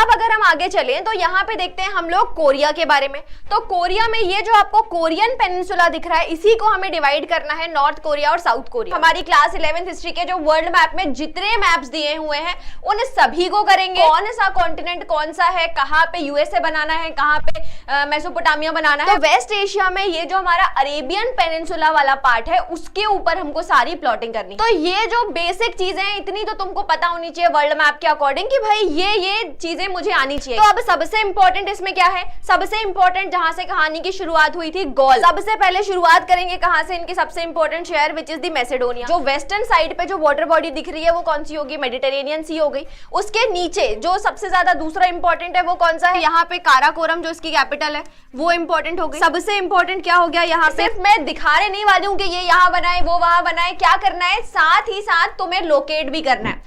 अब अगर हम आगे चलें तो यहाँ पे देखते हैं हम लोग कोरिया के बारे में। तो कोरिया में ये जो आपको कोरियन पेनिनसुला दिख रहा है, इसी को हमें डिवाइड करना है नॉर्थ कोरिया और साउथ कोरिया। हमारी क्लास 11th हिस्ट्री के जो वर्ल्ड मैप में जितने मैप्स दिए हुए हैं उन सभी को करेंगे। कौन सा कॉन्टिनेंट कौन सा है, कहाँ पे यूएसए बनाना है, कहाँ पे मेसोपोटामिया बनाना है। तो वेस्ट एशिया में ये जो हमारा अरेबियन पेनिनसुला वाला पार्ट है उसके ऊपर हमको सारी प्लॉटिंग करनी। तो ये जो बेसिक चीजें हैं इतनी तो तुमको पता होनी चाहिए वर्ल्ड मैप के अकॉर्डिंग कि भाई ये चीजें मुझे आनी चाहिए। तो अब सबसे इंपॉर्टेंट इसमें क्या है, सबसे इंपॉर्टेंट जहां से कहानी की शुरुआत हुई थी गॉल। सबसे पहले शुरुआत करेंगे कहां से, इनकी सबसे इंपॉर्टेंट शहर विच इज द मैसेडोनिया। जो वेस्टर्न साइड पे जो वाटर बॉडी दिख रही है वो कौन सी होगी, मेडिटेरेनियन सी हो गई। उसके नीचे जो सबसे ज्यादा दूसरा इंपॉर्टेंट है वो कौन सा है, यहाँ पे काराकोरम जो इसकी कैपिटल है वो इंपॉर्टेंट हो गई। सबसे इंपॉर्टेंट क्या हो गया, यहाँ सिर्फ मैं दिखाने नहीं वाली हूँ कि ये यहाँ बनाए वो वहां बनाए, क्या करना है साथ ही साथ तुम्हें लोकेट भी करना है।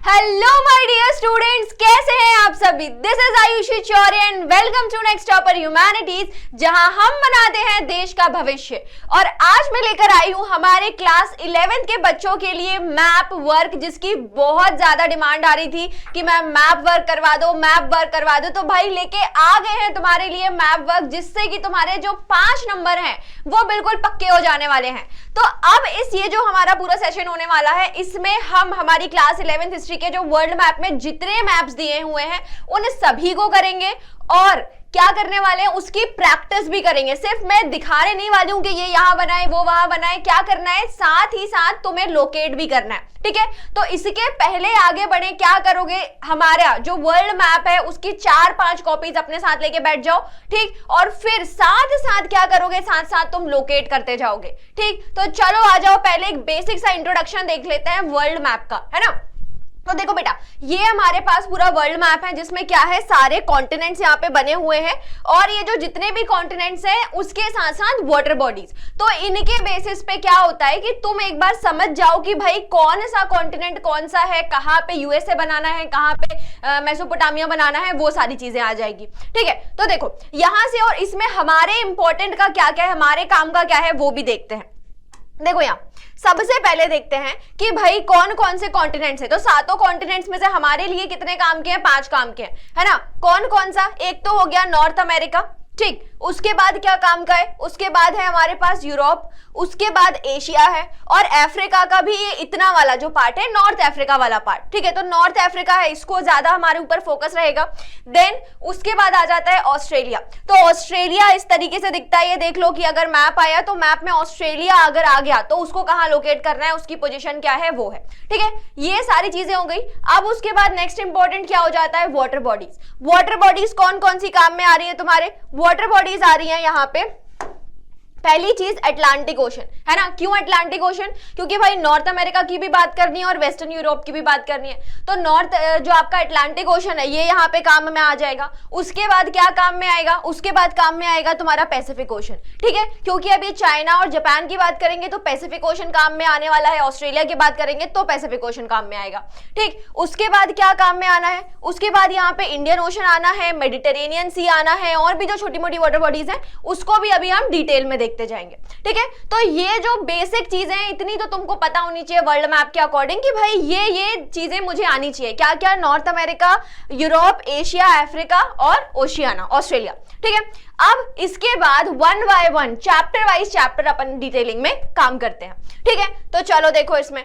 हेलो माय डियर स्टूडेंट्स, कैसे हैं आप सभी। This is Ayushi Chaure and welcome to next topper humanities, जहां हम बनाते हैं देश का भविष्य। और आज मैं लेकर आई हूं हमारे क्लास 11th के बच्चों के लिए मैप वर्क, जिसकी बहुत ज्यादा डिमांड आ रही थी कि मैम मैप वर्क करवा दो, मैप वर्क करवा दो। तो भाई लेके आ गए हैं तुम्हारे लिए मैप वर्क, जिससे कि तुम्हारे जो 5 नंबर हैं वो बिल्कुल पक्के हो जाने वाले हैं। तो अब ये जो हमारा पूरा सेशन होने वाला है इसमें हम हमारी क्लास 11th हिस्ट्री के जो वर्ल्ड मैप में जितने मैप्स दिए हुए हैं उन सभी को करेंगे और क्या करने वाले हैं उसकी प्रैक्टिस भी करेंगे। सिर्फ मैं दिखाने नहीं वाली हूं कि ये यहां बनाए वो वहां बनाए, क्या करना है साथ ही साथ तुम्हें लोकेट भी करना है, ठीक है। तो इसके पहले आगे बढ़े, क्या करोगे, हमारा जो वर्ल्ड मैप है उसकी 4-5 कॉपीज अपने साथ लेके बैठ जाओ, ठीक। और फिर साथ साथ क्या करोगे, साथ साथ तुम लोकेट करते जाओगे, ठीक। तो चलो आ जाओ, पहले एक बेसिक सा इंट्रोडक्शन देख लेते हैं वर्ल्ड मैप का, है ना। तो देखो बेटा, ये हमारे पास पूरा वर्ल्ड मैप है जिसमें क्या है, सारे कॉन्टिनेंट्स यहाँ पे बने हुए हैं और ये जो जितने भी कॉन्टिनेंट्स हैं उसके साथ साथ वाटर बॉडीज। तो इनके बेसिस पे क्या होता है कि तुम एक बार समझ जाओ कि भाई कौन सा कॉन्टिनेंट कौन सा है, कहाँ पे यूएसए बनाना है, कहाँ पे मेसोपोटामिया बनाना है, वो सारी चीजें आ जाएगी, ठीक है। तो देखो यहां से, और इसमें हमारे इंपॉर्टेंट का क्या क्या है, हमारे काम का क्या है वो भी देखते हैं। देखो यहाँ सबसे पहले देखते हैं कि भाई कौन कौन से कॉन्टिनेंट्स है। तो 7 कॉन्टिनेंट्स में से हमारे लिए कितने काम के हैं, 5 काम के हैं, है ना। कौन कौन सा, एक तो हो गया नॉर्थ अमेरिका, ठीक। उसके बाद क्या काम का है, उसके बाद है हमारे पास यूरोप, उसके बाद एशिया है और अफ्रीका का भी ये इतना वाला जो पार्ट है नॉर्थ अफ्रीका वाला पार्ट, ठीक है। तो नॉर्थ अफ्रीका है, इसको ज्यादा हमारे ऊपर फोकस रहेगा। देन उसके बाद आ जाता है ऑस्ट्रेलिया। तो ऑस्ट्रेलिया इस तरीके से दिखता है, ये देख लो कि अगर मैप आया तो मैप में ऑस्ट्रेलिया अगर आ गया तो उसको कहाँ लोकेट करना है, उसकी पोजिशन क्या है वो है, ठीक है। ये सारी चीजें हो गई। अब उसके बाद नेक्स्ट इंपॉर्टेंट क्या हो जाता है, वाटर बॉडीज। वाटर बॉडीज कौन कौन सी काम में आ रही है, तुम्हारे वाटर बॉडीज आ रही है यहाँ पे। पहली चीज अटलांटिक ओशन, है ना। क्यों अटलांटिक ओशन, क्योंकि भाई नॉर्थ अमेरिका की भी बात करनी है और वेस्टर्न यूरोप की भी बात करनी है। तो नॉर्थ जो आपका अटलांटिक ओशन है ये यहाँ पे काम में आ जाएगा। उसके बाद क्या काम में आएगा, उसके बाद काम में आएगा तुम्हारा पैसिफिक ओशन, ठीक है। क्योंकि अभी चाइना और जापान की बात करेंगे तो पैसिफिक ओशन काम में आने वाला है, ऑस्ट्रेलिया की बात करेंगे तो पैसिफिक ओशन काम में आएगा, ठीक। उसके बाद क्या काम में आना है, उसके बाद यहाँ पे इंडियन ओशन आना है, मेडिटेरेनियन सी आना है और भी जो छोटी मोटी वाटर बॉडीज है उसको भी अभी हम डिटेल में देखते जाएंगे, ठीक है। तो ये जो बेसिक चीजें हैं इतनी तो तुमको पता होनी चाहिए वर्ल्ड मैप के अकॉर्डिंग कि भाई ये चीजें मुझे आनी चाहिए। क्या क्या, north America, Europe, Asia, Africa और ओशियाना, ऑस्ट्रेलिया, ठीक है। अब इसके बाद 1 बाय 1 चैप्टर वाइज चैप्टर अपन डिटेलिंग में काम करते हैं, ठीक है। तो चलो देखो, इसमें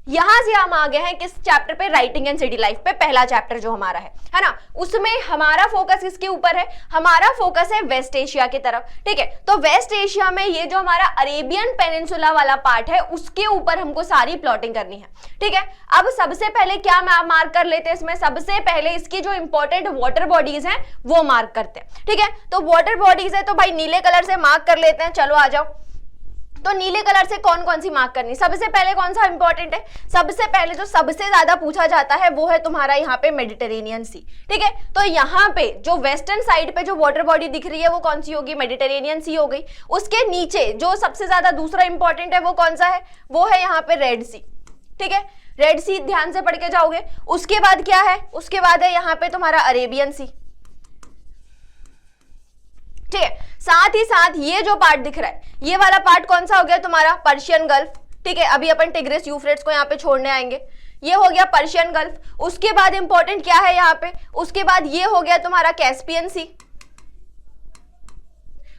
यहां से हम आ गए हैं किस चैप्टर पे, राइटिंग एंड सिटी लाइफ पे, पहला चैप्टर जो हमारा है ना। उसमें हमारा फोकस किसके ऊपर है, हमारा फोकस है वेस्ट एशिया की तरफ, ठीक है। तो वेस्ट एशिया में ये जो हमारा अरेबियन पेनिनसुला वाला पार्ट है उसके ऊपर हमको सारी प्लॉटिंग करनी है, ठीक है। अब सबसे पहले क्या मार्क कर लेते हैं इसमें, सबसे पहले इसकी जो इंपॉर्टेंट वाटर बॉडीज हैं वो मार्क करते हैं, ठीक है। तो वाटर बॉडीज है तो भाई नीले कलर से मार्क कर लेते हैं। चलो आ जाओ, तो नीले कलर से कौन कौन सी मार्क करनी, सबसे पहले कौन सा इंपॉर्टेंट है, सबसे पहले जो सबसे ज्यादा पूछा जाता है वो है तुम्हारा यहाँ पे मेडिटेरेनियन सी, ठीक है। तो यहाँ पे जो वेस्टर्न साइड पे जो वाटर बॉडी दिख रही है वो कौन सी होगी, मेडिटेरेनियन सी हो गई। उसके नीचे जो सबसे ज्यादा दूसरा इंपॉर्टेंट है वो कौन सा है, वो है यहाँ पे रेड सी, ठीक है। रेड सी ध्यान से पढ़ के जाओगे। उसके बाद क्या है, उसके बाद है यहाँ पे तुम्हारा अरेबियन सी, ठीक है। साथ ही साथ ये जो पार्ट दिख रहा है ये वाला पार्ट कौन सा हो गया तुम्हारा, पर्शियन गल्फ, ठीक है। अभी अपन टिग्रिस यूफ्रेट्स को यहाँ पे छोड़ने आएंगे। ये हो गया पर्शियन गल्फ। उसके बाद इंपॉर्टेंट क्या है यहाँ पे, उसके बाद ये हो गया तुम्हारा कैस्पियन सी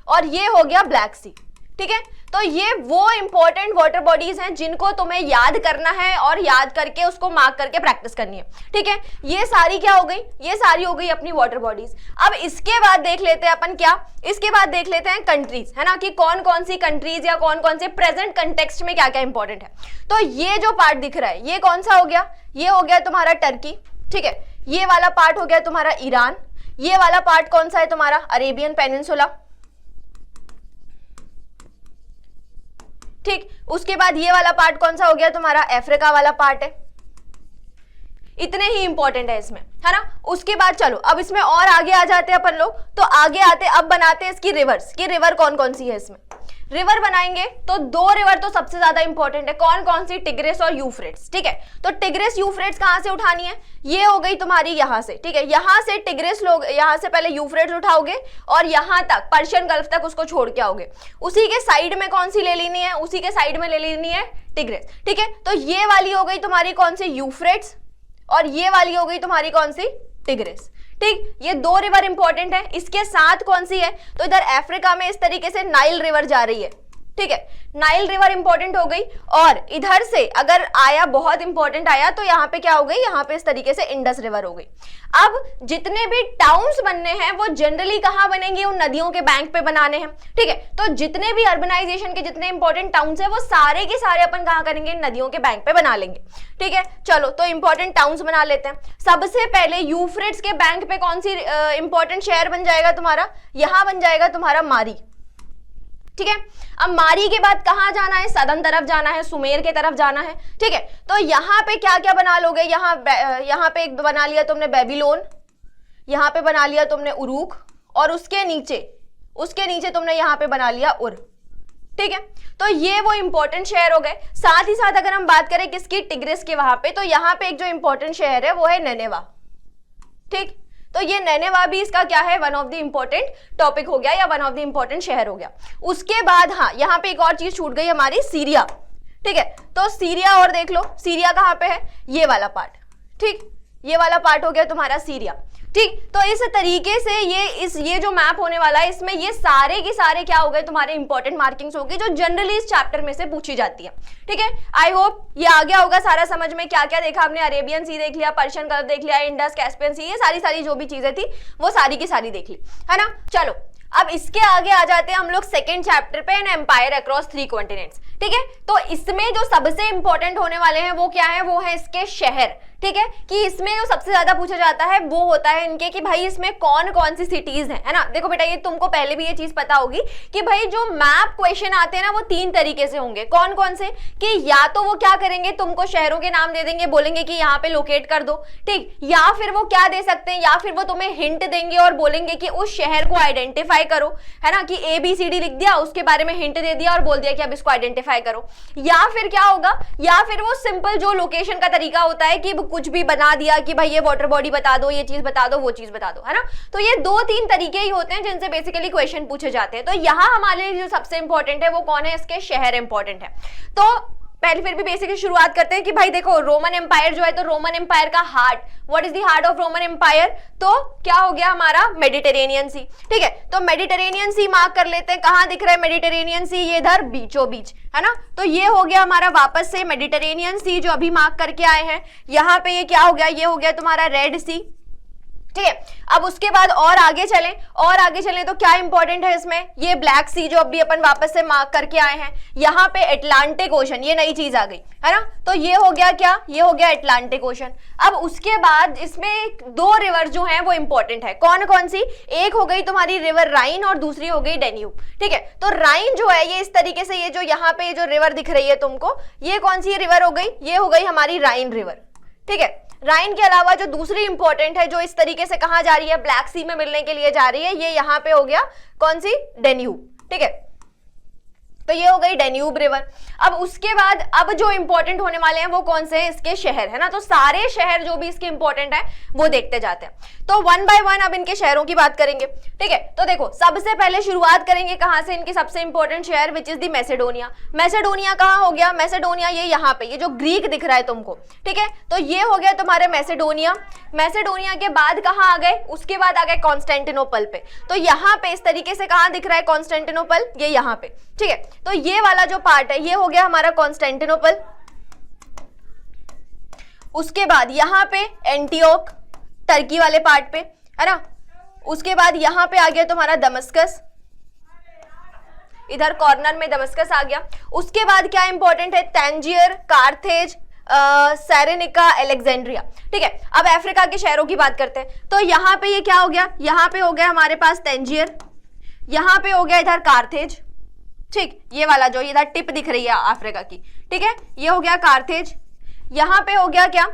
और ये हो गया ब्लैक सी। ठीक है, तो ये वो इंपॉर्टेंट वाटर बॉडीज हैं जिनको तुम्हें याद करना है और याद करके उसको मार्क करके प्रैक्टिस करनी है। ठीक है, ये सारी क्या हो गई, ये सारी हो गई अपनी वाटर बॉडीज। अब इसके बाद देख लेते हैं अपन क्या, इसके बाद देख लेते हैं कंट्रीज, है ना, कि कौन कौन सी कंट्रीज या कौन कौन से प्रेजेंट कंटेक्स्ट में क्या क्या इंपॉर्टेंट है। तो ये जो पार्ट दिख रहा है ये कौन सा हो गया, ये हो गया तुम्हारा टर्की। ठीक है, ये वाला पार्ट हो गया तुम्हारा ईरान, ये वाला पार्ट कौन सा है तुम्हारा अरेबियन पेनिनसुला। ठीक, उसके बाद ये वाला पार्ट कौन सा हो गया तुम्हारा अफ्रीका वाला पार्ट है। इतने ही इंपॉर्टेंट है इसमें, है ना। उसके बाद चलो अब इसमें और आगे आ जाते हैं अपन लोग, तो आगे आते अब बनाते हैं इसकी रिवर्स, कि रिवर कौन कौन सी है। इसमें रिवर बनाएंगे तो दो रिवर तो सबसे ज्यादा इंपॉर्टेंट है, कौन कौन सी, टिग्रिस और यूफ्रेट्स। ठीक है, तो टिग्रिस यूफ्रेट्स कहां से उठानी है, ये हो गई तुम्हारी यहां से। ठीक है, यहां से टिग्रिस लोग, यहां से पहले यूफ्रेट्स उठाओगे और यहां तक पर्शियन गल्फ तक उसको छोड़ के आओगे। उसी के साइड में कौन सी ले लेनी है, उसी के साइड में ले लेनी है टिग्रिस। ठीक है, तो ये वाली हो गई तुम्हारी कौन सी, यूफ्रेट्स, और ये वाली हो गई तुम्हारी कौन सी, टिग्रिस। ठीक, ये दो रिवर इंपॉर्टेंट है। इसके साथ कौन सी है, तो इधर अफ्रीका में इस तरीके से नाइल रिवर जा रही है। ठीक है, नाइल रिवर इंपॉर्टेंट हो गई, और इधर से अगर आया बहुत इंपॉर्टेंट आया तो यहाँ पे क्या हो गई, यहाँ पे इस तरीके से इंडस रिवर हो गई। अब जितने भी टाउन्स बनने हैं वो जनरली कहाँ बनेंगे, उन नदियों के बैंक पे बनाने हैं। ठीक है, तो जितने भी अर्बनाइजेशन के जितने इंपॉर्टेंट टाउन्स है वो सारे के सारे अपन कहाँ करेंगे, नदियों के बैंक पे बना लेंगे। ठीक है, चलो तो इंपॉर्टेंट टाउन्स बना लेते हैं। सबसे पहले यूफ्रेट्स के बैंक पे कौन सी इंपॉर्टेंट शहर बन जाएगा तुम्हारा, यहां बन जाएगा तुम्हारा मारी। ठीक है, अब मारी के बाद कहां जाना है, सदन तरफ जाना है, सुमेर के तरफ जाना है। ठीक है, तो यहां पे क्या क्या बना लोगे, यहां पे एक बना लिया तुमने बेबीलोन, यहां पे बना लिया तुमने उरूक, और उसके नीचे तुमने यहां पे बना लिया उर। ठीक है, तो ये वो इंपॉर्टेंट शहर हो गए। साथ ही साथ अगर हम बात करें किसकी, टिग्रिस के, वहां पे तो यहां पे एक जो इंपॉर्टेंट शहर है वो है नेनेवा। ठीक, तो ये नेनेवा भी इसका क्या है, one of the important topic हो गया या वन ऑफ द इंपॉर्टेंट शहर हो गया। उसके बाद हाँ, यहाँ पे एक और चीज छूट गई हमारी, सीरिया। ठीक है, तो सीरिया और देख लो, सीरिया कहाँ पे है, ये वाला पार्ट। ठीक, ये वाला पार्ट हो गया तुम्हारा सीरिया। ठीक, तो इस तरीके से ये जो मैप होने वाला है इसमें ये सारे के सारे क्या हो गए तुम्हारे इंपॉर्टेंट मार्किंग्स हो गए जो जनरली इस चैप्टर में से पूछी जाती है। ठीक है, आई होप ये आ गया होगा सारा समझ में, क्या क्या देखा हमने, अरेबियन सी देख लिया, पर्शियन गल्फ देख लिया, इंडस, कैस्पियन सी, ये सारी जो भी चीजें थी वो सारी की सारी देख ली, है ना। चलो अब इसके आगे आ जाते हैं हम लोग सेकेंड चैप्टर पे, एन एम्पायर अक्रॉस 3 कॉन्टिनेंट्स। ठीक है, तो इसमें जो सबसे इंपॉर्टेंट होने वाले हैं वो क्या है, वो है इसके शहर। ठीक है, कि इसमें जो सबसे ज्यादा पूछा जाता है वो होता है इनके कि भाई इसमें कौन कौन सी सिटीज हैं, है ना। देखो बेटा ये तुमको पहले भी ये चीज पता होगी कि भाई जो मैप क्वेश्चन आते हैं ना वो 3 तरीके से होंगे। कौन कौन से, कि या तो वो क्या करेंगे, तुमको शहरों के नाम दे देंगे, बोलेंगे कि यहाँ पे लोकेट कर दो। ठीक, या फिर वो क्या दे सकते हैं, या फिर वो तुम्हें हिंट देंगे और बोलेंगे कि उस शहर को आइडेंटिफाई करो, है ना, कि ABCD लिख दिया, उसके बारे में हिंट दे दिया और बोल दिया कि अब इसको आइडेंटिफाई करो। या फिर क्या होगा, या फिर वो सिंपल जो लोकेशन का तरीका होता है कि कुछ भी बना दिया कि भाई ये वाटर बॉडी बता दो, ये चीज बता दो, वो चीज बता दो, है ना। तो ये 2-3 तरीके ही होते हैं जिनसे बेसिकली क्वेश्चन पूछे जाते हैं। तो यहाँ हमारे लिए जो सबसे इंपॉर्टेंट है वो कौन है, इसके शहर इंपॉर्टेंट है। तो पहले फिर भी बेसिकली शुरुआत करते हैं कि भाई देखो रोमन एम्पायर जो है, तो रोमन एम्पायर का heart, what is the heart of Roman empire, तो क्या हो गया हमारा, मेडिटेरेनियन सी। ठीक है, तो मेडिटेरेनियन सी मार्क कर लेते हैं, कहां दिख रहा है मेडिटेरेनियन सी, ये इधर बीचों बीच, है ना। तो ये हो गया हमारा वापस से मेडिटेरेनियन सी जो अभी मार्क करके आए हैं। यहाँ पे ये क्या हो गया, ये हो गया तुम्हारा रेड सी। ठीक है, अब उसके बाद और आगे चलें तो क्या इंपॉर्टेंट है इसमें, ये ब्लैक सी जो अभी अपन वापस से मार्क करके आए हैं। यहाँ पे अटलांटिक ओशन, ये नई चीज आ गई, है ना। तो ये हो गया क्या, ये हो गया अटलांटिक ओशन। अब उसके बाद इसमें 2 रिवर जो हैं वो इंपॉर्टेंट है, कौन कौन सी, एक हो गई तुम्हारी रिवर राइन और दूसरी हो गई डेन्यूब। ठीक है, तो राइन जो है ये इस तरीके से, ये जो यहाँ पे जो रिवर दिख रही है तुमको, ये कौन सी रिवर हो गई, ये हो गई हमारी राइन रिवर। ठीक है, राइन के अलावा जो दूसरी इंपॉर्टेंट है जो इस तरीके से कहां जा रही है, ब्लैक सी में मिलने के लिए जा रही है, ये यहां पे हो गया कौन सी, डेन्यूब। ठीक है, तो ये हो गई डेन्यूब रिवर। अब उसके बाद अब जो इंपॉर्टेंट होने वाले हैं वो कौन से हैं, इसके शहर, है ना। तो सारे शहर जो भी इसके इंपॉर्टेंट है वो देखते जाते हैं। तो वन बाय वन अब इनके शहरों की बात करेंगे, ठीक है। तो देखो सबसे पहले शुरुआत करेंगे कहां से, इनके सबसे इंपॉर्टेंट शहर which is the Macedonia. Macedonia कहां हो गया, मैसेडोनिया ये यहाँ पे, ये जो ग्रीक दिख रहा है तुमको, ठीक है। तो ये हो गया तुम्हारे मैसेडोनिया। मैसेडोनिया के बाद कहां आ गए, उसके बाद आ गए कॉन्स्टेंटिनोपल पे। तो यहाँ पे इस तरीके से कहां दिख रहा है कॉन्स्टेंटिनोपल, ये यहाँ पे, ठीक है। तो ये वाला जो पार्ट है ये हो गया हमारा कॉन्स्टेंटिनोपल। उसके बाद यहाँ पे एंटियोक, टर्की वाले पार्ट पे, है ना। उसके बाद यहाँ पे आ गया तुम्हारा दमस्कस, इधर कॉर्नर में दमस्कस आ गया। उसके बाद क्या इंपॉर्टेंट है, तंजीर, कार्थेज, सेरेनिका, अलेक्जेंड्रिया, ठीक है। अब अफ्रीका के शहरों की बात करते हैं। तो यहाँ पे ये क्या हो गया, यहाँ पे हो गया हमारे पास तंजीर, यहाँ पे हो गया इधर कार्थेज, ठीक, ये वाला जो इधर टिप दिख रही है अफ्रीका की, ठीक है, ये हो गया कार्थेज। यहाँ पे हो गया क्या,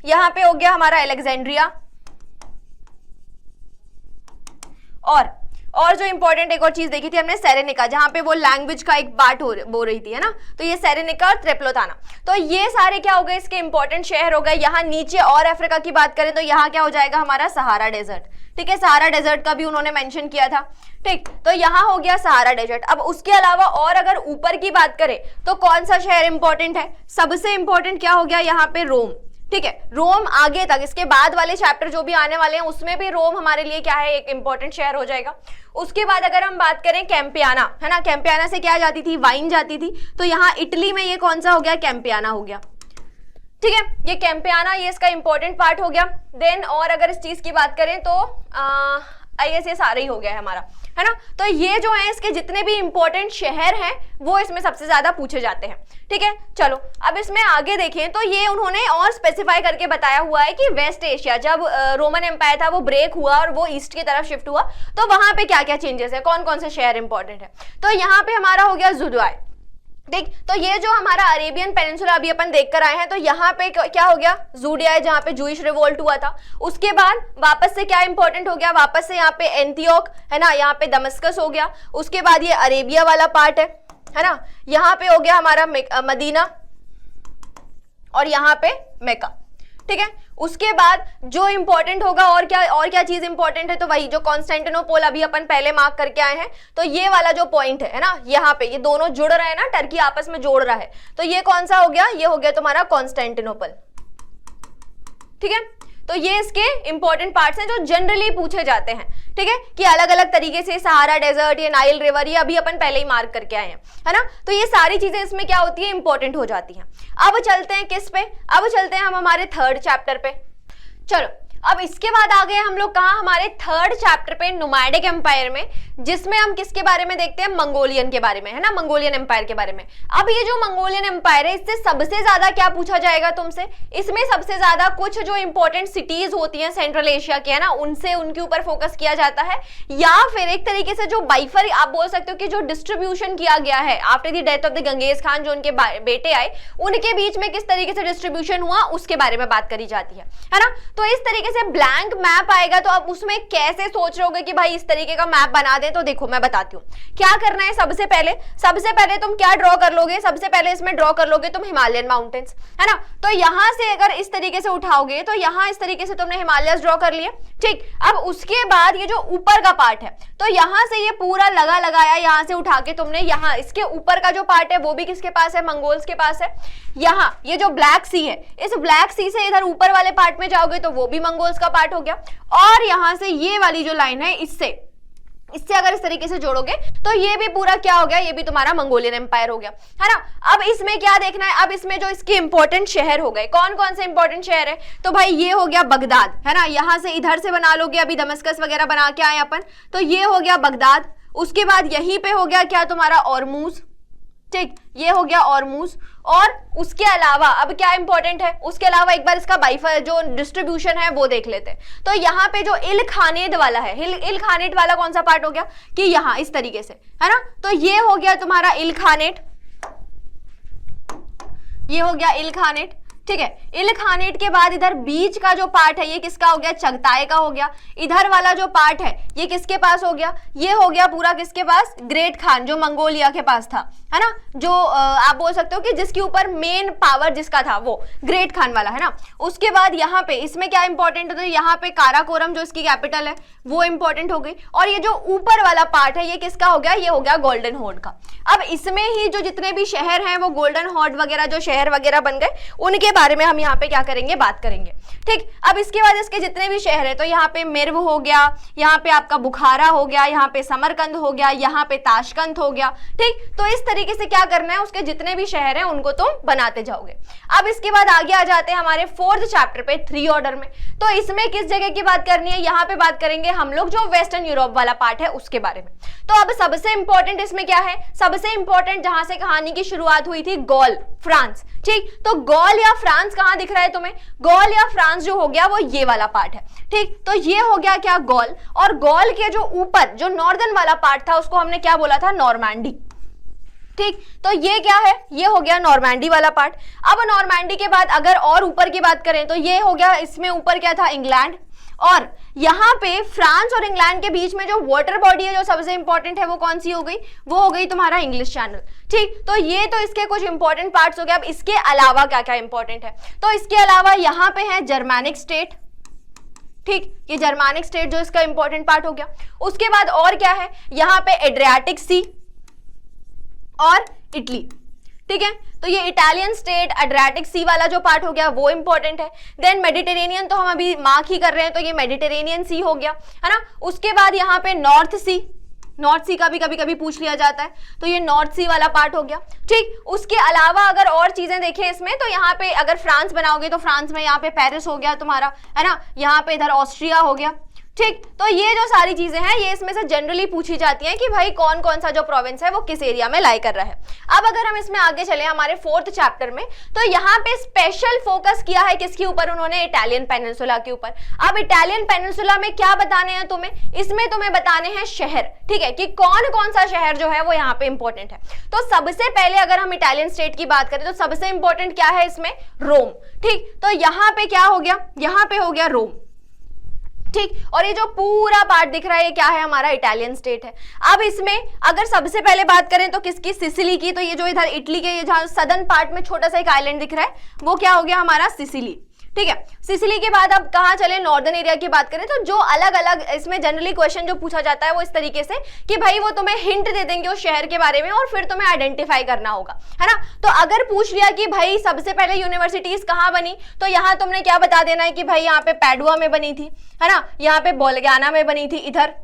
यहाँ पे हो गया हमारा अलेक्जेंड्रिया। और जो इंपॉर्टेंट एक और चीज देखी थी हमने, सेरेनिका, जहां पे वो लैंग्वेज का एक बात हो रही थी, है ना। तो ये सेरेनिका और त्रिप्लोथाना, तो ये सारे क्या हो गए, इसके इंपॉर्टेंट शहर हो गए। यहाँ नीचे और अफ्रीका की बात करें तो यहाँ क्या हो जाएगा हमारा सहारा डेजर्ट, ठीक है। सहारा डेजर्ट का भी उन्होंने मेंशन किया था, ठीक। तो यहाँ हो गया सहारा डेजर्ट। अब उसके अलावा और अगर ऊपर की बात करें तो कौन सा शहर इंपॉर्टेंट है, सबसे इंपॉर्टेंट क्या हो गया यहाँ पे, रोम, ठीक है। रोम आगे तक, इसके बाद वाले चैप्टर जो भी आने वाले हैं उसमें भी रोम हमारे लिए क्या है, एक इंपॉर्टेंट शहर हो जाएगा। उसके बाद अगर हम बात करें कैंपियाना, है ना, कैंपियाना से क्या जाती थी, वाइन जाती थी। तो यहाँ इटली में ये कौन सा हो गया, कैंपियाना हो गया, ठीक है। ये कैंपियाना, ये इसका इंपॉर्टेंट पार्ट हो गया। देन और अगर इस चीज की बात करें तो ये सारे ही हो गया है हमारा, है ना। तो ये जो है इसके जितने भी इंपॉर्टेंट शहर हैं वो इसमें सबसे ज्यादा पूछे जाते हैं, ठीक है। चलो अब इसमें आगे देखें तो ये उन्होंने और स्पेसिफाई करके बताया हुआ है कि वेस्ट एशिया, जब रोमन एम्पायर था वो ब्रेक हुआ और वो ईस्ट की तरफ शिफ्ट हुआ, तो वहां पे क्या क्या चेंजेस है, कौन कौन से शहर इंपॉर्टेंट है। तो यहाँ पे हमारा हो गया जुडुआई, ठीक। तो ये जो हमारा अरेबियन पेनिनसुला अभी अपन देख कर आए हैं, तो यहाँ पे क्या हो गया, जूडिया, जहाँ पे जूइश रिवोल्ट हुआ था। उसके बाद वापस से क्या इंपॉर्टेंट हो गया, वापस से यहाँ पे एंटियोक, है ना, यहाँ पे दमस्कस हो गया। उसके बाद ये अरेबिया वाला पार्ट है ना, यहाँ पे हो गया हमारा मदीना और यहाँ पे मेका, ठीक है। उसके बाद जो इंपॉर्टेंट होगा और क्या चीज इंपॉर्टेंट है, तो वही जो कॉन्स्टेंटिनोपल अभी अपन पहले मार्क करके आए हैं। तो ये वाला जो पॉइंट है ना, यहाँ पे ये दोनों जुड़ रहे हैं ना, टर्की आपस में जोड़ रहा है। तो ये कौन सा हो गया, ये हो गया तुम्हारा कॉन्स्टेंटिनोपल, ठीक है। तो ये इसके इंपॉर्टेंट पार्ट्स हैं जो जनरली पूछे जाते हैं, ठीक है, कि अलग अलग तरीके से सहारा डेजर्ट, ये नाइल रिवर, ये अभी अपन पहले ही मार्क करके आए हैं, है ना। तो ये सारी चीजें इसमें क्या होती है, इंपॉर्टेंट हो जाती हैं। अब चलते हैं किस पे, अब चलते हैं हम हमारे थर्ड चैप्टर पे। चलो अब इसके बाद आ गए हम लोग कहाँ, हमारे थर्ड चैप्टर पे, नोमैडिक एम्पायर में, जिसमें हम किसके बारे में देखते हैं, मंगोलियन के बारे में, है ना, मंगोलियन एम्पायर के बारे में। अब ये जो मंगोलियन एम्पायर है, इससे सबसे ज्यादा क्या पूछा जाएगा तुमसे, इसमें सबसे ज्यादा कुछ जो इंपॉर्टेंट सिटीज होती हैं सेंट्रल एशिया के, है ना, उनसे उनके ऊपर फोकस किया जाता है, या फिर एक तरीके से जो बाइफर आप बोल सकते हो कि जो डिस्ट्रीब्यूशन किया गया है after the death of the Ganges Khan, जो उनके बेटे आए, उनके बीच में किस तरीके से डिस्ट्रीब्यूशन हुआ उसके बारे में बात करी जाती है ना। तो इस तरीके से ब्लैंक मैप आएगा, तो अब उसमें कैसे सोच रहे होगे कि भाई इस तरीके का मैप बना दे। तो देखो मैं बताती हूँ क्या करना है। सबसे पहले तुम क्या ड्रॉ कर लोगे, सबसे पहले इसमें ड्रॉ कर लोगे तुम हिमालयन माउंटेन्स, है ना। तो यहां से अगर इस तरीके से उठाओगे तो यहां इस तरीके से तुमने हिमालयस ड्रॉ कर लिए, ठीक। अब उसके बाद ये जो ऊपर का पार्ट है, तो यहां से ये पूरा लगाया, यहां से उठा के तुमने यहाँ इसके ऊपर का जो पार्ट है वो भी किसके पास है, मंगोल्स के पास है। यहाँ ये जो ब्लैक सी है, इस ब्लैक सी से इधर ऊपर वाले पार्ट में जाओगे तो वो भी मंगोल्स का पार्ट हो गया। और यहां से ये वाली जो लाइन है, इससे अगर इस तरीके से जोड़ोगे तो ये भी पूरा क्या हो गया, ये भी तुम्हारा मंगोलियन एम्पायर हो गया, है ना। अब इसमें क्या देखना है, अब इसमें जो इसके इंपॉर्टेंट शहर हो गए, कौन कौन से इंपॉर्टेंट शहर है, तो भाई ये हो गया बगदाद, है ना। यहां से इधर से बना लोगे, अभी दमस्कस वगैरह बना के आए अपन, तो ये हो गया बगदाद। उसके बाद यहीं पे हो गया क्या तुम्हारा ऑर्मूज, ठीक, ये हो गया ऑर्मूज। और उसके अलावा अब क्या इंपॉर्टेंट है, उसके अलावा एक बार इसका बाइफर जो डिस्ट्रीब्यूशन है वो देख लेते हैं। तो यहाँ पे जो इल खानेट वाला है, इल खानेट वाला कौन सा पार्ट हो गया कि यहाँ इस तरीके से, है ना। तो ये हो गया तुम्हारा इल खानेट, ये हो गया इल खानेट, ठीक है। इलखानेट के बाद इधर बीच का जो पार्ट है ये किसका हो गया, चगताई का हो गया। इधर वाला जो पार्ट है ये किसके पास हो गया, ये हो गया पूरा किसके पास, ग्रेट खान जो मंगोलिया के पास था, है ना, जो आप बोल सकते हो कि जिसके ऊपर मेन पावर जिसका था वो ग्रेट खान वाला, है ना। उसके बाद यहाँ पे इसमें क्या इंपॉर्टेंट होता है, यहाँ पे काराकोरम जो इसकी कैपिटल है वो इंपॉर्टेंट हो गई। और ये जो ऊपर वाला पार्ट है ये किसका हो गया, ये हो गया गोल्डन हॉर्ड का। अब इसमें ही जो जितने भी शहर हैं वो गोल्डन हॉर्ड वगैरह जो शहर वगैरह बन गए उनके बारे में हम यहाँ पे क्या करेंगे, बात करेंगे, ठीक। अब इसके बाद इसके जितने भी शहर है तो यहाँ पे मिर्व हो गया, यहाँ पे आपका बुखारा हो गया, यहाँ पे समरकंद हो गया, यहाँ पे ताशकंद हो गया, ठीक। तो इस तरीके से क्या करना है, उसके जितने भी शहर हैं उनको तुम बनाते जाओगे। अब इसके बाद आगे आ जाते हैं हमारे 4th चैप्टर पे 3 ऑर्डर में। तो इसमें किस जगह की बात करनी है, यहाँ पे बात करेंगे हम लोग जो वेस्टर्न यूरोप वाला पार्ट है उसके बारे में। तो अब सबसे इंपॉर्टेंट इसमें क्या है, सबसे इंपॉर्टेंट जहां से कहानी की शुरुआत हुई थी, गॉल, फ्रांस, ठीक। तो गॉल या फ्रांस कहां दिख रहा है तुम्हें, गॉल या फ्रांस जो हो गया वो ये वाला पार्ट है, ठीक। तो ये हो गया क्या, गॉल। और गॉल के जो ऊपर जो नॉर्दर्न वाला पार्ट था उसको हमने क्या बोला था, नॉर्मैंडी, ठीक। तो ये क्या है, ये हो गया नॉर्मैंडी वाला पार्ट। अब नॉर्मैंडी के बाद अगर और ऊपर की बात करें तो ये हो गया, इसमें ऊपर क्या था, इंग्लैंड। और यहाँ पे फ्रांस और इंग्लैंड के बीच में जो वाटर बॉडी है जो सबसे इंपॉर्टेंट है वो कौन सी हो गई, वो हो गई तुम्हारा इंग्लिश चैनल, ठीक। तो ये तो इसके कुछ इंपॉर्टेंट पार्ट्स हो गए। अब इसके अलावा क्या क्या इंपॉर्टेंट है, तो इसके अलावा यहाँ पे है जर्मैनिक स्टेट, ठीक, ये जर्मैनिक स्टेट जो इसका इंपॉर्टेंट पार्ट हो गया। उसके बाद और क्या है, यहाँ पे एड्रियाटिक सी और इटली, ठीक है। तो ये इटालियन स्टेट, एड्रियाटिक सी वाला जो पार्ट हो गया वो इंपॉर्टेंट है। देन मेडिटेरेनियन तो हम अभी मार्क ही कर रहे हैं, तो ये मेडिटेरेनियन सी हो गया, है ना। उसके बाद यहाँ पे नॉर्थ सी, नॉर्थ सी का भी कभी कभी पूछ लिया जाता है, तो ये नॉर्थ सी वाला पार्ट हो गया, ठीक। उसके अलावा अगर और चीजें देखें इसमें तो यहाँ पे अगर फ्रांस बनाओगे तो फ्रांस में यहाँ पे पेरिस हो गया तुम्हारा, है ना, यहाँ पे इधर ऑस्ट्रिया हो गया, ठीक। तो ये जो सारी चीजें हैं ये इसमें से जनरली पूछी जाती हैं कि भाई कौन कौन सा जो प्रोविंस है वो किस एरिया में लाई कर रहा है। अब अगर हम इसमें आगे चले हमारे 4th चैप्टर में, तो यहाँ पे स्पेशल फोकस किया है किसके ऊपर, उन्होंने इटालियन पेनिनसुला के ऊपर। अब इटालियन पेनिनसुला में क्या बताने हैं तुम्हें, इसमें तुम्हें बताने हैं शहर, ठीक है, कि कौन कौन सा शहर जो है वो यहाँ पे इंपॉर्टेंट है। तो सबसे पहले अगर हम इटालियन स्टेट की बात करें तो सबसे इंपॉर्टेंट क्या है इसमें, रोम, ठीक। तो यहाँ पे क्या हो गया, यहाँ पे हो गया रोम, ठीक। और ये जो पूरा पार्ट दिख रहा है ये क्या है, हमारा इटालियन स्टेट है। अब इसमें अगर सबसे पहले बात करें तो किसकी, सिसिली की। तो ये जो इधर इटली के ये जहां सदर्न पार्ट में छोटा सा एक आइलैंड दिख रहा है वो क्या हो गया, हमारा सिसिली, ठीक है। सिसिली के बाद अब कहां चले, नॉर्दर्न एरिया की बात करें तो जो अलग अलग इसमें जनरली क्वेश्चन जो पूछा जाता है वो इस तरीके से कि भाई वो तुम्हें हिंट दे देंगे उस शहर के बारे में और फिर तुम्हें आइडेंटिफाई करना होगा, है ना। तो अगर पूछ लिया कि भाई सबसे पहले यूनिवर्सिटीज कहां बनी, तो यहां तुमने क्या बता देना है कि भाई यहाँ पे पैडुआ में बनी थी, है ना, यहाँ पे बोल्गाना में बनी थी इधर,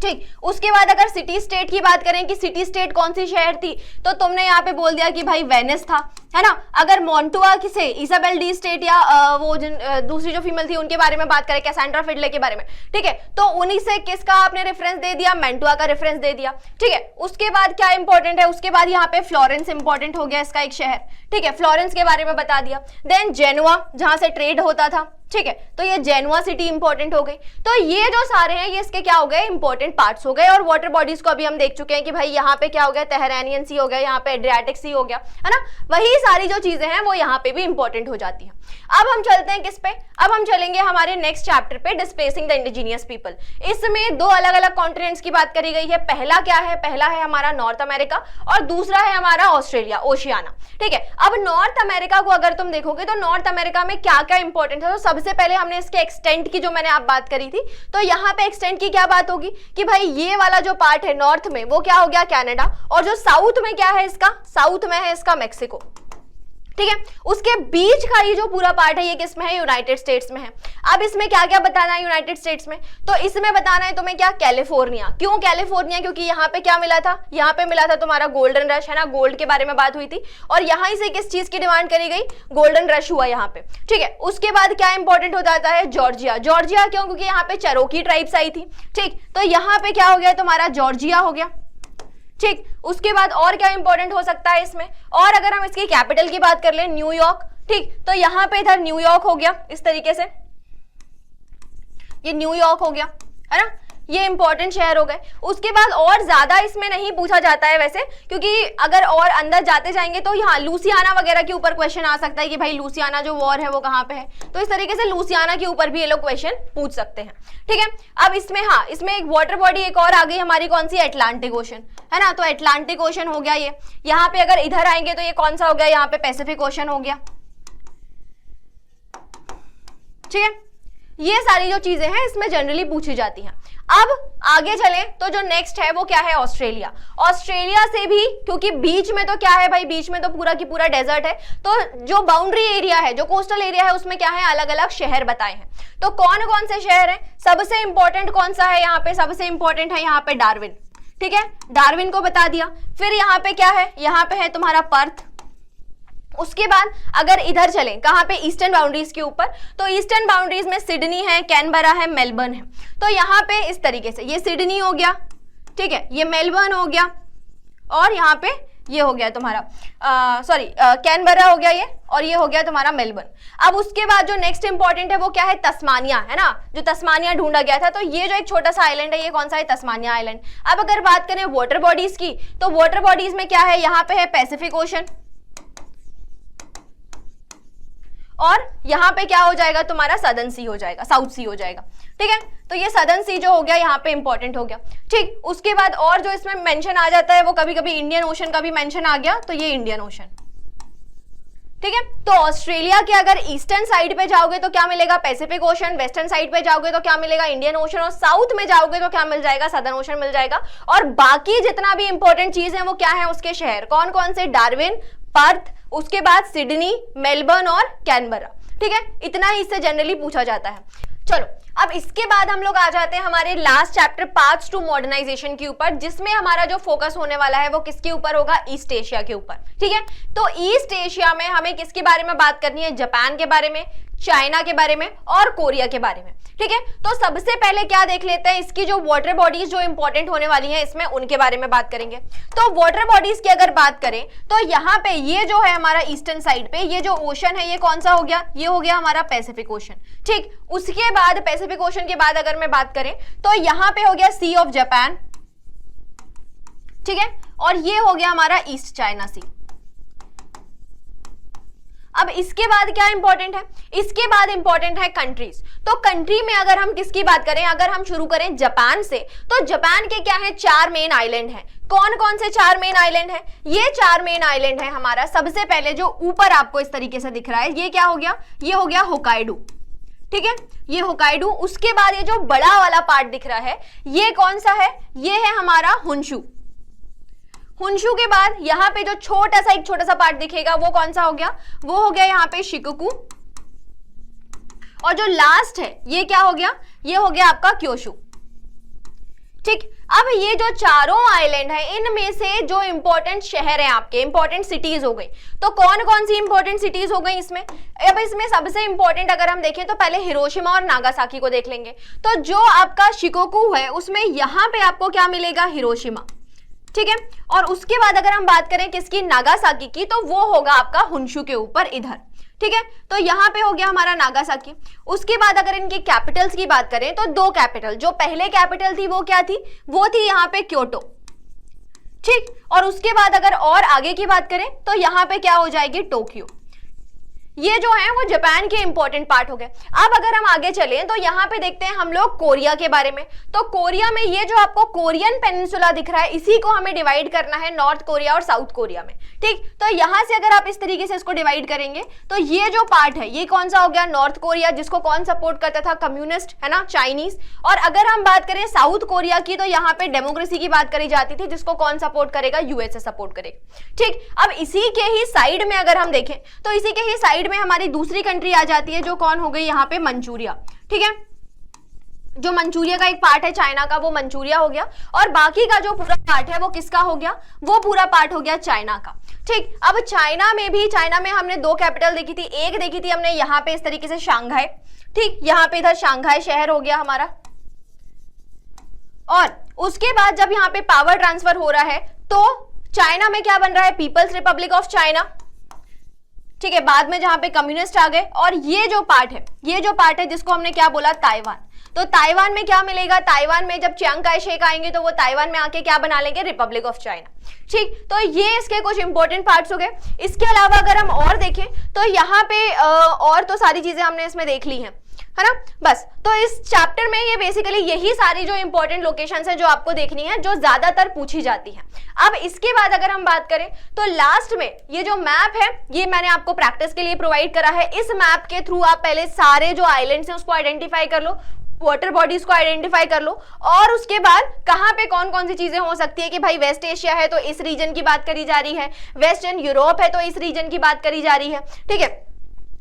ठीक। उसके बाद अगर सिटी स्टेट की बात करें कि सिटी स्टेट कौन सी शहर थी, तो तुमने यहाँ पे बोल दिया कि भाई वेनिस था, है ना। अगर मोन्टुआ से इसाबेल डी स्टेट या वो दूसरी जो फीमेल थी उनके बारे में बात करें, कैसेंड्रा फिडले के बारे में, ठीक है, तो उन्हीं से किसका आपने रेफरेंस दे दिया, मैंटुआ का रेफरेंस दे दिया, ठीक है। उसके बाद क्या इंपॉर्टेंट है, उसके बाद यहाँ पे फ्लोरेंस इंपॉर्टेंट हो गया इसका एक शहर, ठीक है, फ्लोरेंस के बारे में बता दिया। देन जेनुआ जहां से ट्रेड होता था, ठीक है, तो ये जेनुआ सिटी इंपॉर्टेंट हो गई। तो ये जो सारे हैं ये इसके क्या हो गए, इंपॉर्टेंट पार्ट्स हो गए। और वाटर बॉडीज को अभी हम देख चुके हैं कि भाई यहाँ पे क्या हो गया, तेहरानियन सी हो गया, यहाँ पे एड्रियाटिक सी हो गया, है ना। वही सारी जो चीजें हैं वो यहाँ पे भी इंपॉर्टेंट हो जाती हैं। अब हम चलते हैं किस पे, अब हम चलेंगे हमारे नेक्स्ट चैप्टर पे, डिस्प्लेसिंग द इंडिजिनियस पीपल। इसमें दो अलग अलग कॉन्टिनेंट्स की बात करी गई है। पहला क्या है, पहला है हमारा नॉर्थ अमेरिका और दूसरा है हमारा ऑस्ट्रेलिया, ओशियाना, ठीक है। अब नॉर्थ अमेरिका को अगर तुम देखोगे तो नॉर्थ अमेरिका में क्या क्या इंपॉर्टेंट है, तो सबसे पहले हमने इसके एक्सटेंट की जो मैंने आप बात करी थी, तो यहाँ पे एक्सटेंट की क्या बात होगी कि भाई ये वाला जो पार्ट है नॉर्थ में वो क्या हो गया, कनाडा, और जो साउथ में क्या है इसका, साउथ में है इसका मैक्सिको, ठीक है। उसके बीच का ये जो पूरा पार्ट है ये किस में है, यूनाइटेड स्टेट्स में है। अब इसमें क्या क्या बताना है यूनाइटेड स्टेट्स में, तो इसमें बताना है तुम्हें क्या, कैलिफोर्निया। क्यों कैलिफोर्निया, क्योंकि यहाँ पे क्या मिला था, यहाँ पे मिला था तुम्हारा गोल्डन रश, है ना, गोल्ड के बारे में बात हुई थी और यहाँ से किस चीज की डिमांड करी गई, गोल्डन रश हुआ यहाँ पे, ठीक है। उसके बाद क्या इंपॉर्टेंट हो जाता है, जॉर्जिया। जॉर्जिया क्यों, क्योंकि यहाँ पे चरोकी ट्राइब्स आई थी, ठीक। तो यहाँ पे क्या हो गया, तुम्हारा जॉर्जिया हो गया, ठीक। उसके बाद और क्या इंपॉर्टेंट हो सकता है इसमें, और अगर हम इसकी कैपिटल की बात कर ले, न्यूयॉर्क, ठीक। तो यहां पे इधर न्यूयॉर्क हो गया, इस तरीके से ये न्यूयॉर्क हो गया, है ना। ये इंपॉर्टेंट शहर हो गए। उसके बाद और ज्यादा इसमें नहीं पूछा जाता है वैसे, क्योंकि अगर और अंदर जाते जाएंगे तो यहाँ लुसियाना वगैरह के ऊपर क्वेश्चन आ सकता है कि भाई लुसियाना जो वॉर है वो कहाँ पे है, तो इस तरीके से लुसियाना के ऊपर भी ये लोग क्वेश्चन पूछ सकते हैं। ठीक है, अब इसमें हाँ, इसमें एक वाटर बॉडी एक और आ गई हमारी, कौन सी, अटलांटिक ओशन, है ना। तो अटलांटिक ओशन हो गया ये। यहाँ पे अगर इधर आएंगे तो ये कौन सा हो गया, यहाँ पे पैसिफिक ओशन हो गया। ठीक है, ये सारी जो चीजें हैं इसमें जनरली पूछी जाती हैं। अब आगे चले तो जो नेक्स्ट है वो क्या है, ऑस्ट्रेलिया। ऑस्ट्रेलिया से भी, क्योंकि बीच में तो क्या है भाई, बीच में तो पूरा की पूरा डेजर्ट है, तो जो बाउंड्री एरिया है, जो कोस्टल एरिया है, उसमें क्या है, अलग अलग शहर बताए हैं। तो कौन कौन से शहर हैं, सबसे इंपॉर्टेंट कौन सा है यहाँ पे, सबसे इंपॉर्टेंट है यहाँ पे डार्विन। ठीक है, डार्विन को बता दिया। फिर यहाँ पे क्या है, यहाँ पे है तुम्हारा पर्थ। उसके बाद अगर इधर चलें, कहां पे, ईस्टर्न बाउंड्रीज के ऊपर, तो ईस्टर्न बाउंड्रीज में सिडनी है, कैनबरा है, मेलबर्न है। तो यहाँ पे इस तरीके से ये सिडनी हो गया, ठीक है, ये मेलबर्न हो गया, और यहाँ पे ये हो गया तुम्हारा कैनबरा हो गया ये, और ये हो गया तुम्हारा मेलबर्न। अब उसके बाद जो नेक्स्ट इंपॉर्टेंट है वो क्या है, तस्मानिया, है ना, जो तस्मानिया ढूंढा गया था। तो ये जो एक छोटा सा आइलैंड है, ये कौन सा है, तस्मानिया आइलैंड। अब अगर बात करें वाटर बॉडीज की, तो वाटर बॉडीज में क्या है, यहाँ पे है पैसिफिक ओशन, और यहाँ पे क्या हो जाएगा तुम्हारा, सदर्न सी हो जाएगा, साउथ सी हो जाएगा। ठीक है, तो ये सदर्न सी जो हो गया यहाँ पे इंपॉर्टेंट हो गया। ठीक, उसके बाद और जो इसमें मेंशन आ जाता है वो कभी कभी इंडियन ओशन का भी मेंशन आ गया, तो ये इंडियन ओशन। ठीक है, तो ऑस्ट्रेलिया के अगर ईस्टर्न साइड पे जाओगे तो क्या मिलेगा, पैसिफिक ओशन, वेस्टर्न साइड पे जाओगे तो क्या मिलेगा, इंडियन ओशन, और साउथ में जाओगे तो क्या मिल जाएगा, सदर्न ओशन मिल जाएगा। और बाकी जितना भी इंपॉर्टेंट चीज है वो क्या है, उसके शहर कौन कौन से, डार्विन, पर्थ, उसके बाद सिडनी, मेलबर्न और कैनबरा। ठीक है, इतना ही इससे जनरली पूछा जाता है। चलो, अब इसके बाद हम लोग आ जाते हैं हमारे last chapter paths to modernisation के ऊपर, जिसमें हमारा जो फोकस होने वाला है वो किसके ऊपर होगा, ईस्ट एशिया के ऊपर। ठीक है, तो ईस्ट एशिया में हमें किसके बारे में बात करनी है, जापान के बारे में, चाइना के बारे में और कोरिया के बारे में। ठीक है, तो सबसे पहले क्या देख लेते हैं, इसकी जो वाटर बॉडीज जो इंपॉर्टेंट होने वाली हैं इसमें, उनके बारे में बात करेंगे। तो वाटर बॉडीज की अगर बात करें तो यहाँ पे ये जो है हमारा ईस्टर्न साइड पे ये जो ओशन है, ये कौन सा हो गया, ये हो गया हमारा पैसिफिक ओशन। ठीक, उसके बाद पैसिफिक ओशन के बाद अगर मैं बात करें तो यहाँ पे हो गया सी ऑफ जापान। ठीक है, और ये हो गया हमारा ईस्ट चाइना सी। अब इसके बाद क्या इंपॉर्टेंट है, इसके बाद इंपॉर्टेंट है कंट्रीज। तो कंट्री में अगर हम किसकी बात करें, अगर हम शुरू करें जापान से, तो जापान के क्या है, 4 मेन आइलैंड हैं। कौन कौन से 4 मेन आइलैंड हैं, ये 4 मेन आइलैंड है हमारा। सबसे पहले जो ऊपर आपको इस तरीके से दिख रहा है, ये क्या हो गया, ये हो गया होकाइडो। ठीक है, ये होकाइडो। उसके बाद ये जो बड़ा वाला पार्ट दिख रहा है, ये कौन सा है, ये है हमारा होन्शु। होन्शु के बाद यहाँ पे जो छोटा सा एक छोटा सा पार्ट दिखेगा वो कौन सा हो गया, वो हो गया यहाँ पे शिकोकू। और जो लास्ट है ये क्या हो गया, ये हो गया आपका क्योशु। ठीक, अब ये जो चारों आइलैंड है इनमें से जो इंपॉर्टेंट शहर है आपके, इंपॉर्टेंट सिटीज हो गई, तो कौन कौन सी इंपॉर्टेंट सिटीज हो गई इसमें। अब इसमें सबसे इंपॉर्टेंट अगर हम देखें तो पहले हिरोशिमा और नागासाकी को देख लेंगे। तो जो आपका शिकोकू है उसमें यहां पे आपको क्या मिलेगा, हिरोशिमा। ठीक है, और उसके बाद अगर हम बात करें किसकी, नागासाकी की, तो वो होगा आपका होन्शु के ऊपर इधर। ठीक है, तो यहां पे हो गया हमारा नागासाकी। उसके बाद अगर इनकी कैपिटल्स की बात करें तो 2 कैपिटल, जो पहले कैपिटल थी वो क्या थी, वो थी यहाँ पे क्योटो। ठीक, और उसके बाद अगर और आगे की बात करें तो यहाँ पे क्या हो जाएगी, टोक्यो। ये जो है वो जापान के इंपॉर्टेंट पार्ट हो गए। अब अगर हम आगे चलें तो यहाँ पे देखते हैं हम लोग कोरिया के बारे में। तो कोरिया में ये जो आपको कोरियन पेनिनसुला दिख रहा है, इसी को हमें डिवाइड करना है नॉर्थ कोरिया और साउथ कोरिया में। ठीक, तो यहां से अगर आप इस तरीके से इसको डिवाइड करेंगे तो ये जो पार्ट है ये कौन सा हो गया, नॉर्थ कोरिया, जिसको कौन सपोर्ट करता था, कम्युनिस्ट, है ना, चाइनीज। और अगर हम बात करें साउथ कोरिया की तो यहाँ पे डेमोक्रेसी की बात करी जाती थी, जिसको कौन सपोर्ट करेगा, यूएसए सपोर्ट करेगा। ठीक, अब इसी के ही साइड में अगर हम देखें तो इसी के ही साइड में हमारी दूसरी कंट्री आ जाती है, जो कौन हो गई यहाँ पे, मंचूरिया। ठीक है, जो मंचूरिया का एक पार्ट है चाइना का, वो मंचूरिया हो गया, और बाकी का जो पूरा पार्ट है वो किसका हो गया, वो पूरा पार्ट हो गया चाइना का। ठीक, अब चाइना में हमने 2 कैपिटल देखी थी। एक देखी थी हमने यहाँ पे इस तरीके से शांघाई। ठीक, यहाँ पे इधर शांघाई शहर हो गया हमारा। और उसके बाद जब यहाँ पे पावर ट्रांसफर हो रहा है तो चाइना में क्या बन रहा है, पीपल्स रिपब्लिक ऑफ चाइना। ठीक है, बाद में जहां पे कम्युनिस्ट आ गए। और ये जो पार्ट है जिसको हमने क्या बोला, ताइवान। तो ताइवान में क्या मिलेगा, ताइवान में जब चियांग काय शेक आएंगे तो वो ताइवान में आके क्या बना लेंगे, रिपब्लिक ऑफ चाइना। ठीक, तो ये इसके कुछ इंपॉर्टेंट पार्ट्स हो गए। इसके अलावा अगर हम और देखें तो यहाँ पे और तो सारी चीजें हमने इसमें देख ली हैं, है ना। बस तो इस चैप्टर में ये बेसिकली यही सारी जो इंपॉर्टेंट लोकेशंस है जो आपको देखनी है, जो ज्यादातर पूछी जाती है। अब इसके बाद अगर हम बात करें तो लास्ट में ये जो मैप है ये मैंने आपको प्रैक्टिस के लिए प्रोवाइड करा है। इस मैप के थ्रू आप पहले सारे जो आइलैंड्स हैं उसको आइडेंटिफाई कर लो, वाटर बॉडीज को आइडेंटिफाई कर लो, और उसके बाद कहां पे कौन कौन सी चीजें हो सकती है कि भाई वेस्ट एशिया है तो इस रीजन की बात करी जा रही है, वेस्टर्न यूरोप है तो इस रीजन की बात करी जा रही है। ठीक है,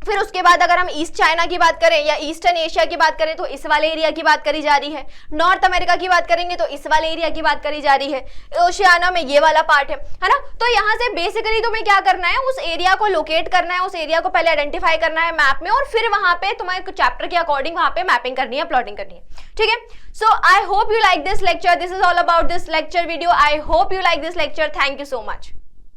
फिर उसके बाद अगर हम ईस्ट चाइना की बात करें या ईस्टर्न एशिया की बात करें तो इस वाले एरिया की बात करी जा रही है, नॉर्थ अमेरिका की बात करेंगे तो इस वाले एरिया की बात करी जा रही है, ओशियाना में ये वाला पार्ट है ना। तो यहाँ से बेसिकली तुम्हें क्या करना है, उस एरिया को लोकेट करना है, उस एरिया को पहले आइडेंटिफाई करना है मैप में, और फिर वहां पे तुम्हें चैप्टर के अकॉर्डिंग वहां पे मैपिंग करनी है, प्लॉटिंग करनी है। ठीक है, so I hope you like this lecture, this is all about this lecture video, I hope you like this lecture, thank you so much.